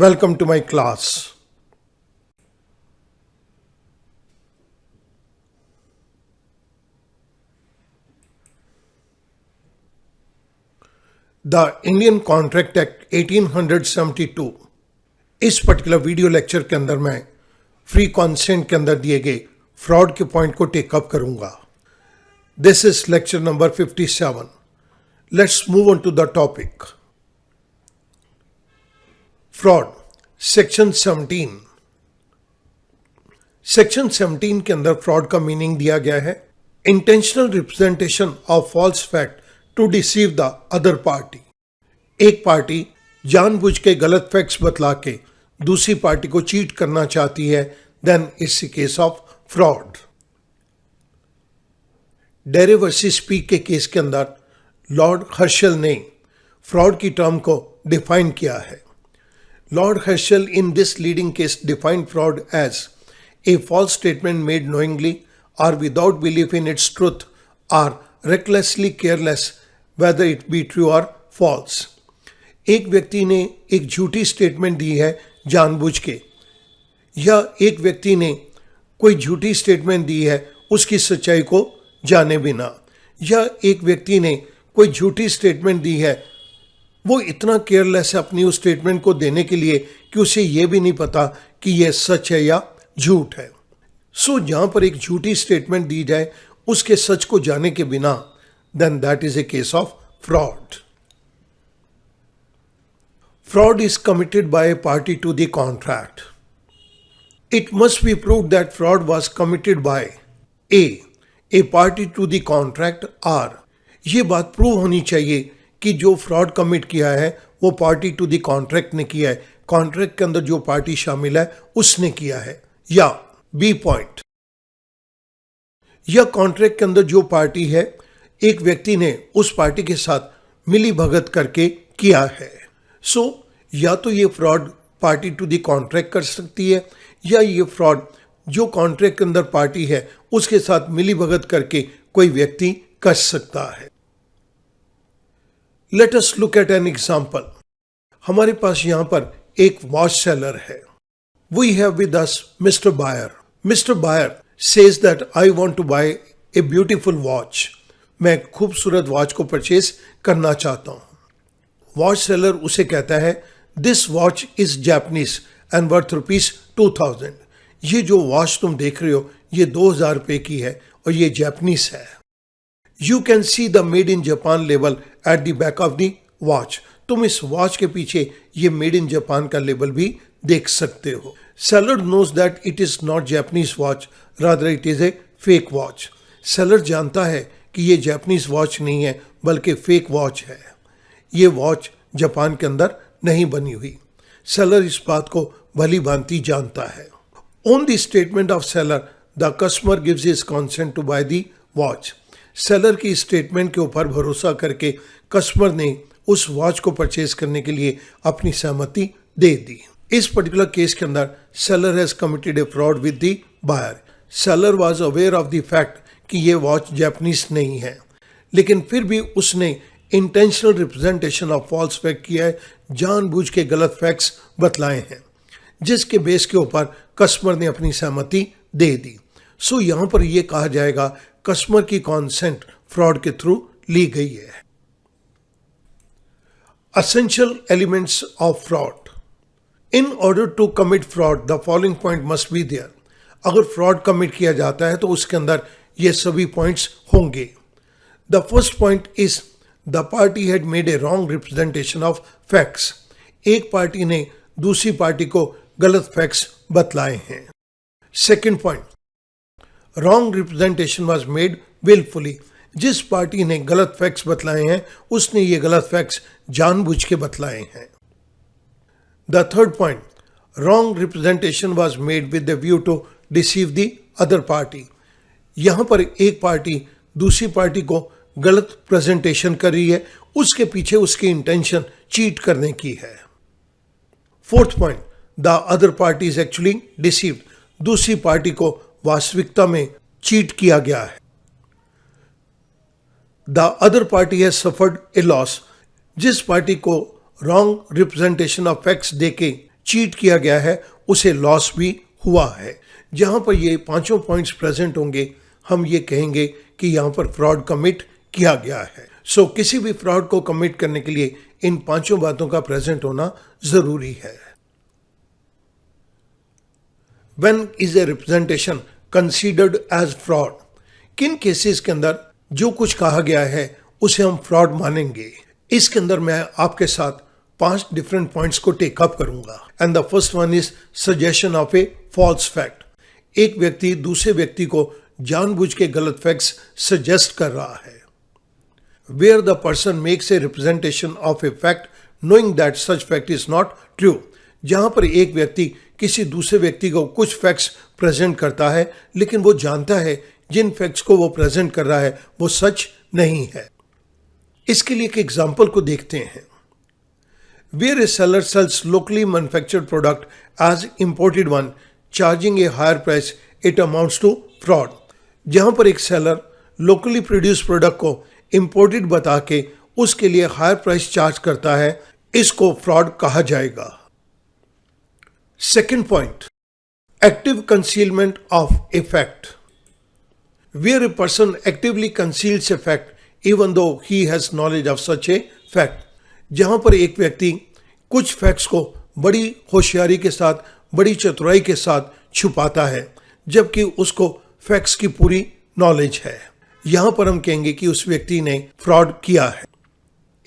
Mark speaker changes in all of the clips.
Speaker 1: Welcome to my class. The Indian Contract Act 1872 इस particular video lecture के अंदर मैं फ्री कॉन्सेंट के अंदर दिए गए फ्रॉड के पॉइंट को टेकअप करूंगा. This is lecture number 57. Let's move on to the topic. Fraud section 17. Section 17 के अंदर फ्रॉड का मीनिंग दिया गया है intentional representation of false fact to deceive the other party. एक पार्टी जानबूझ के गलत फैक्ट्स बतला के दूसरी पार्टी को चीट करना चाहती है, then it's a case of fraud. Derry versus Peek के केस के अंदर लॉर्ड हर्शल ने फ्रॉड की टर्म को डिफाइन किया है. Lord Herschel in this leading case defined fraud as a false statement made knowingly or without belief in its truth or recklessly careless whether it be true or false. एक व्यक्ति ने एक झूठी statement दी है जानबूझ के, या एक व्यक्ति ने कोई झूठी स्टेटमेंट दी है उसकी सच्चाई को जाने बिना, या एक व्यक्ति ने कोई झूठी स्टेटमेंट दी है वो इतना केयरलेस है अपनी उस स्टेटमेंट को देने के लिए कि उसे ये भी नहीं पता कि ये सच है या झूठ है. सो जहां पर एक झूठी स्टेटमेंट दी जाए उसके सच को जाने के बिना, then that is a case of fraud. Fraud is committed by a party to the contract. It must be proved that fraud was committed by a party to the contract, or ये बात prove होनी चाहिए कि जो fraud commit किया है वो party to the contract ने किया है, कॉन्ट्रैक्ट के अंदर जो पार्टी शामिल है उसने किया है. या बी पॉइंट, या कॉन्ट्रैक्ट के अंदर जो पार्टी है एक व्यक्ति ने उस पार्टी के साथ मिली भगत करके किया है. सो या तो ये fraud party to the contract कर सकती है, या ये फ्रॉड जो कॉन्ट्रैक्ट के अंदर पार्टी है उसके साथ मिली भगत करके कोई व्यक्ति कर सकता है. Let us look at an example. हमारे पास यहाँ पर एक वॉच सेलर है. We have with us Mr. Buyer. Mr. Buyer says that I want to buy a beautiful watch. मैं खूबसूरत वॉच को परचेज करना चाहता हूँ. वॉच सेलर उसे कहता है This watch is Japanese and worth ₹2000. ये जो वॉच तुम देख रहे हो ये 2000 रुपये की है और ये जापानीज है. You can see the made in Japan label at the back of the watch. तुम इस वॉच के पीछे ये मेड इन जापान का लेबल भी देख सकते हो. Seller knows that it is not Japanese watch, rather it is a fake watch. Seller जानता है कि ये जापानीज वॉच नहीं है बल्कि फेक वॉच है. ये वॉच जापान के अंदर नहीं बनी हुई. Seller इस बात को भली भांति जानता है. On the statement of seller, the customer gives his consent to buy the watch. Seller की स्टेटमेंट के ऊपर भरोसा करके कस्टमर ने उस वॉच को परचेज करने के लिए अपनी सहमति दे दी. इस पर्टिकुलर केस के अंदर seller has committed a fraud with the buyer. Seller was aware of the fact कि ये वॉच जापानीज नहीं है, लेकिन फिर भी उसने intentional representation of false fact किया है, जानबूझ के गलत फैक्ट्स बतलाए हैं जिसके बेस के ऊपर कस्टमर ने अपनी सहमति दे दी. सो यहाँ पर यह कहा जाएगा कस्टमर की कॉन्सेंट फ्रॉड के थ्रू ली गई है. Essential elements of fraud. In order to commit fraud, the following point must be there. अगर फ्रॉड कमिट किया जाता है तो उसके अंदर ये सभी पॉइंट्स होंगे. The first point is the party had made a wrong representation of facts. एक पार्टी ने दूसरी पार्टी को गलत फैक्ट्स बतलाए हैं. Second point, wrong representation was made wilfully. जिस पार्टी ने गलत फैक्ट्स बतलाए हैं उसने ये गलत फैक्ट्स जानबूझ के बतलाए हैं. The third point, wrong representation was made with the view to deceive the other party. यहाँ पर एक पार्टी दूसरी पार्टी को गलत प्रेजेंटेशन कर रही है, उसके पीछे उसकी इंटेंशन चीट करने की है. Fourth point, the other party is actually deceived. दूसरी पार्टी को वास्तविकता में चीट किया गया है. The other party has suffered A loss. जिस पार्टी को रॉन्ग रिप्रेजेंटेशन ऑफ फैक्ट्स देके चीट किया गया है उसे लॉस भी हुआ है। जहां पर ये पांचों पॉइंट्स प्रेजेंट होंगे हम ये कहेंगे कि यहां पर फ्रॉड कमिट किया गया है। सो किसी भी फ्रॉड को कमिट करने के लिए इन पांचों बातों का प्रेजेंट होना जरूरी है। When is a representation considered as fraud? किन केसेस के अंदर जो कुछ कहा गया है उसे हम फ्रॉड मानेंगे? इसके अंदर मैं आपके साथ 5 डिफरेंट पॉइंट्स को टेक अप करूंगा। And the first one is suggestion of a false fact. एक व्यक्ति दूसरे व्यक्ति को जानबूझ के गलत फैक्ट्स सजेस्ट कर रहा है। Where the person makes a representation of a fact knowing that such fact is not true. जहां पर एक व्यक्ति किसी दूसरे व्यक्ति को कुछ फैक्ट्स प्रेजेंट करता है लेकिन वो जानता है जिन फैक्ट्स को वो प्रेजेंट कर रहा है वो सच नहीं है। इसके लिए एक एग्जांपल को देखते हैं। Where a seller sells locally manufactured product as imported one, charging a higher price, it amounts to fraud. जहां पर एक सेलर लोकली प्रोड्यूस प्रोडक्ट को इंपोर्टेड बता के उसके लिए हायर प्राइस चार्ज करता है, इसको फ्रॉड कहा जाएगा। Second point, active concealment of a fact. Where a person actively conceals a fact even though he has knowledge of such a fact. जहां पर एक व्यक्ति कुछ फैक्ट्स को बड़ी होशियारी के साथ, बड़ी चतुराई के साथ छुपाता है जबकि उसको फैक्ट्स की पूरी नॉलेज है, यहां पर हम कहेंगे कि उस व्यक्ति ने फ्रॉड किया है।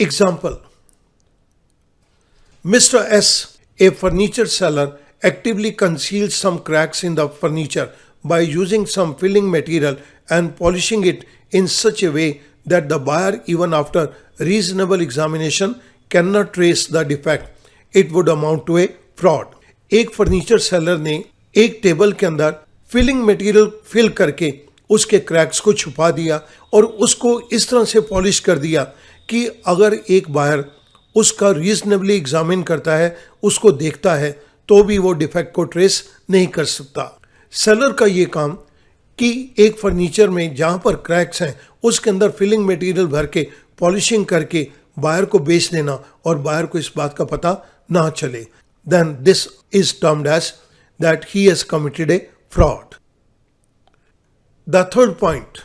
Speaker 1: Example, mister S, a furniture seller, actively conceals some cracks in the furniture by using some filling material and polishing it in such a way that the buyer, even after reasonable examination, cannot trace the defect. It would amount to a fraud. एक furniture seller ने एक table के अंदर filling material fill करके उसके cracks को छुपा दिया और उसको इस तरह से पॉलिश कर दिया कि अगर एक बायर उसका रीजनेबली एग्जामिन करता है, उसको देखता है, तो भी वो डिफेक्ट को ट्रेस नहीं कर सकता। सेलर का ये काम कि एक फर्नीचर में जहाँ पर क्रैक्स हैं उसके अंदर फिलिंग मटेरियल भर के पॉलिशिंग करके बायर को बेच देना और बायर को इस बात का पता ना चले, then this is termed as that he has committed a fraud. The third point,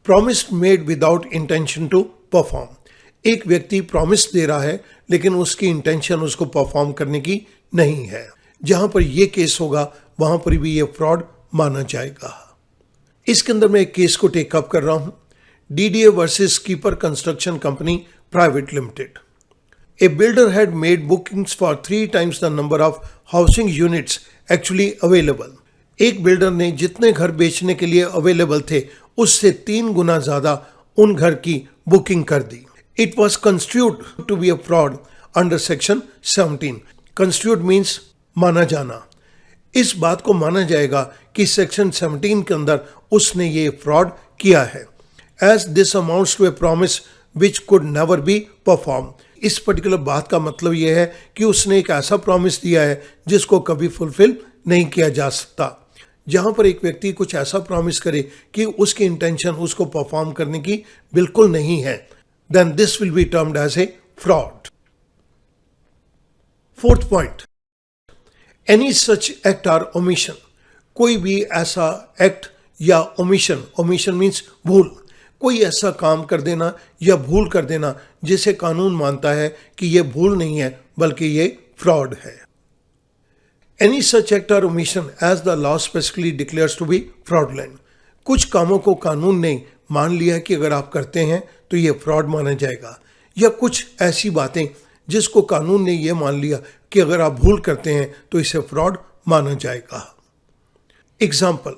Speaker 1: promise made without intention to perform. एक व्यक्ति प्रॉमिस दे रहा है लेकिन उसकी इंटेंशन उसको परफॉर्म करने की नहीं है। जहां पर यह केस होगा वहां पर भी यह फ्रॉड माना जाएगा। इसके अंदर मैं एक केस को टेकअप कर रहा हूं, DDA versus keeper construction company private limited. A builder had made bookings for 3 times the number of housing units actually available. एक बिल्डर ने जितने घर बेचने के लिए अवेलेबल थे उससे 3 गुना ज्यादा उन घर की बुकिंग कर दी। It was constitute to be a fraud under section 17। Constitute means माना जाना। इस बात को माना जाएगा कि सेक्शन 17 के अंदर उसने ये फ्रॉड किया है, as this amounts to a promise which could never be perform. इस पर्टिकुलर बात का मतलब यह है कि उसने एक ऐसा प्रॉमिस दिया है जिसको कभी फुलफिल नहीं किया जा सकता। जहां पर एक व्यक्ति कुछ ऐसा प्रॉमिस करे कि उसकी इंटेंशन उसको परफॉर्म करने की बिल्कुल नहीं है, then this will be termed as a fraud. Fourth point, any such act or omission. कोई भी ऐसा एक्ट या ओमिशन, ओमिशन मीन्स भूल, कोई ऐसा काम कर देना या भूल कर देना जिसे कानून मानता है कि यह भूल नहीं है बल्कि ये फ्रॉड है। Any such act or omission as the law specifically declares to be fraudulent. कुछ कामों को कानून ने मान लिया कि अगर आप करते हैं तो ये फ्रॉड माना जाएगा, या कुछ ऐसी बातें जिसको कानून ने यह मान लिया कि अगर आप भूल करते हैं तो इसे फ्रॉड माना जाएगा। Example,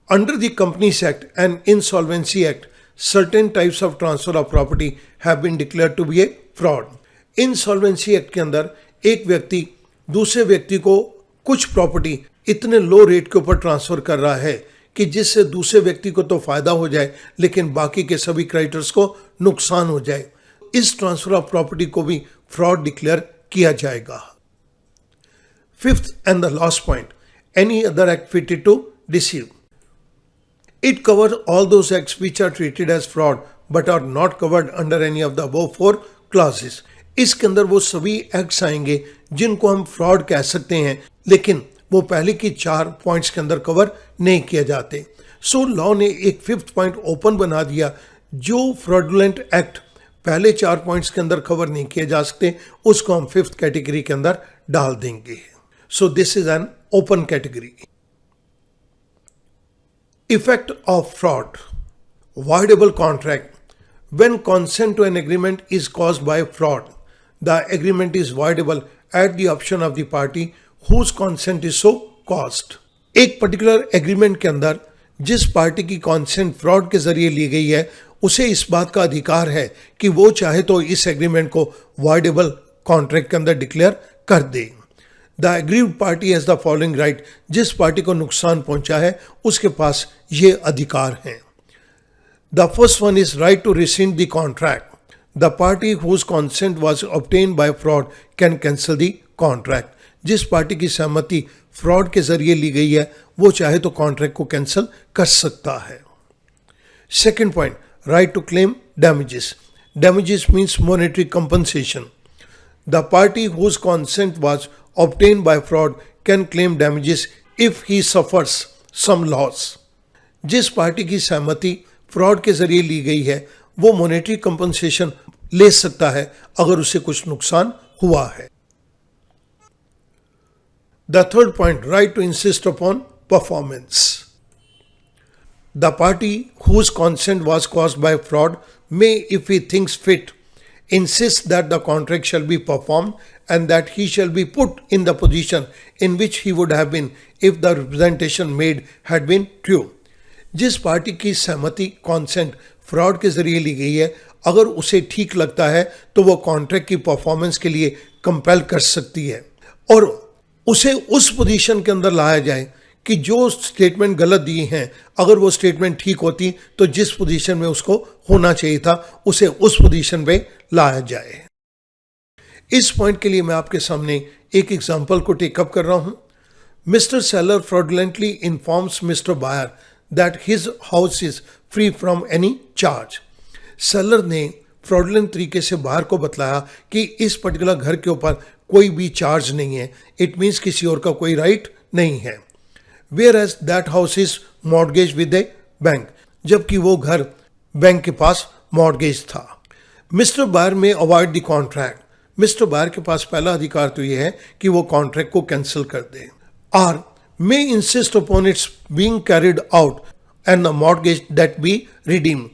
Speaker 1: under the Companies Act and Insolvency Act certain types of transfer of property have been declared to be a fraud. Insolvency Act के अंदर एक व्यक्ति दूसरे व्यक्ति को कुछ प्रॉपर्टी इतने लो रेट के ऊपर ट्रांसफर कर रहा है कि जिससे दूसरे व्यक्ति को तो फायदा हो जाए लेकिन बाकी के सभी क्रेडिटर्स को नुकसान हो जाए। इस ट्रांसफर ऑफ प्रॉपर्टी को भी फ्रॉड डिक्लेयर किया जाएगा। Fifth and the last point, any other act fitted to deceive. It cover all those acts which are treated as fraud but are not covered under any of the above 4 clauses। इसके अंदर वो सभी acts आएंगे जिनको हम fraud कह सकते हैं, लेकिन वो पहले की 4 पॉइंट्स के अंदर कवर नहीं किए जाते। सो लॉ ने एक 5th पॉइंट ओपन बना दिया, जो फ्रॉडुलेंट एक्ट पहले 4 पॉइंट्स के अंदर कवर नहीं किए जा सकते, उसको हम 5th कैटेगरी के अंदर डाल देंगे। So this is an open category. Effect of fraud, voidable contract. When consent to an agreement is caused by fraud, the agreement is voidable at the option of the party whose consent is so caused. एक particular agreement के अंदर जिस party की consent fraud के जरिए ली गई है, उसे इस बात का अधिकार है कि वो चाहे तो इस एग्रीमेंट को voidable कॉन्ट्रैक्ट के अंदर डिक्लेयर कर दे। The aggrieved party has the following right, जिस पार्टी को नुकसान पहुंचा है उसके पास ये अधिकार हैं। The first one is right to rescind the contract. The party whose consent was obtained by fraud can cancel the contract. जिस पार्टी की सहमति फ्रॉड के जरिए ली गई है, वो चाहे तो कॉन्ट्रैक्ट को कैंसिल कर सकता है। Second point, right to claim damages. Damages means monetary compensation. The party whose consent was obtained by fraud can claim damages if he suffers some loss. जिस पार्टी की सहमति फ्रॉड के जरिए ली गई है, वो मॉनेटरी कंपनसेशन ले सकता है अगर उसे कुछ नुकसान हुआ है। The third point, right to insist upon performance. The party whose consent was caused by fraud may, if he thinks fit, insist that the contract shall be performed and that he shall be put in the position in which he would have been if the representation made had been true. जिस party की सहमति consent fraud के जरिए ली गई है, अगर उसे ठीक लगता है तो वो कॉन्ट्रैक्ट की परफॉर्मेंस के लिए कंपेल कर सकती है और उसे उस पोजीशन के अंदर लाया जाए कि जो स्टेटमेंट गलत दी हैं, अगर वो स्टेटमेंट ठीक होती तो जिस पोजीशन में उसको होना चाहिए था उसे उस पोजीशन पे लाया जाए। इस पॉइंट के लिए मैं आपके सामने एक एग्जांपल को टेकअप कर रहा हूं। Mister seller fraudulently informs mister buyer that his house is free from any charge. Seller ने फ्रॉडुलेंट तरीके से बायर को बतलाया कि इस पर्टिकुलर घर के ऊपर कोई भी चार्ज नहीं है। इट मीन्स किसी और का कोई राइट नहीं है। Whereas that house is mortgaged with a bank, जबकि वो घर बैंक के पास मॉर्गेज था। Mister buyer may avoid the contract. Mister buyer के पास पहला अधिकार तो ये है कि वो कॉन्ट्रैक्ट को कैंसिल कर दे। Or may insist upon its being carried out and the mortgage debt be redeem.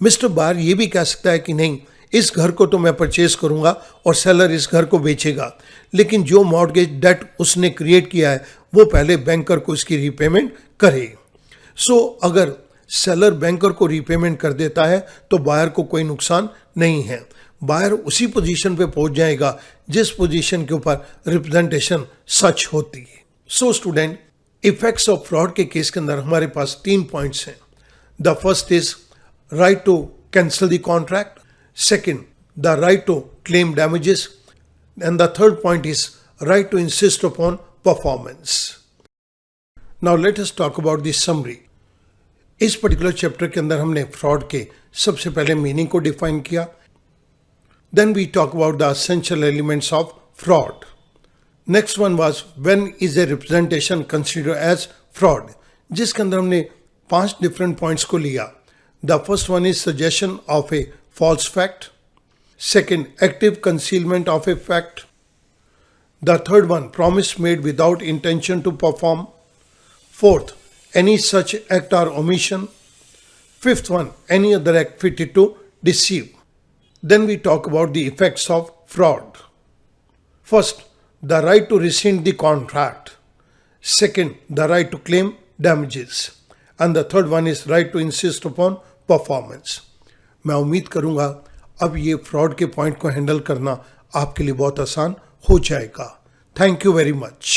Speaker 1: Mister buyer ये भी कह सकता है कि नहीं, इस घर को तो मैं परचेज करूंगा और सेलर इस घर को बेचेगा, लेकिन जो मॉर्गेज डेट उसने क्रिएट किया है वो पहले बैंकर को इसकी रीपेमेंट करे। सो अगर सेलर बैंकर को रीपेमेंट कर देता है तो बायर को कोई नुकसान नहीं है। बायर उसी पोजीशन पे पहुंच जाएगा जिस पोजीशन के ऊपर रिप्रेजेंटेशन सच होती है। So student, effects of fraud के केस के अंदर हमारे पास 3 पॉइंट्स हैं। The first is right to cancel the contract, second the right to claim damages, and the third point is right to insist upon performance. Now let us talk about the summary. इस particular chapter के अंदर हमने fraud के सबसे पहले meaning को define किया। Then we talk about the essential elements of fraud. Next one was when is a representation considered as fraud, जिसके अंदर हमने 5 डिफरेंट पॉइंट्स को लिया। The first one is suggestion of a false fact. Second, active concealment of a fact. The third one, promise made without intention to perform. Fourth, any such act or omission. Fifth one, any other act fitted to deceive. Then we talk about the effects of fraud. First, the right to rescind the contract. Second, the right to claim damages. And the third one is right to insist upon performance. मैं उम्मीद करूंगा अब ये fraud के point को handle करना आपके लिए बहुत आसान हो जाएगा। Thank you very much.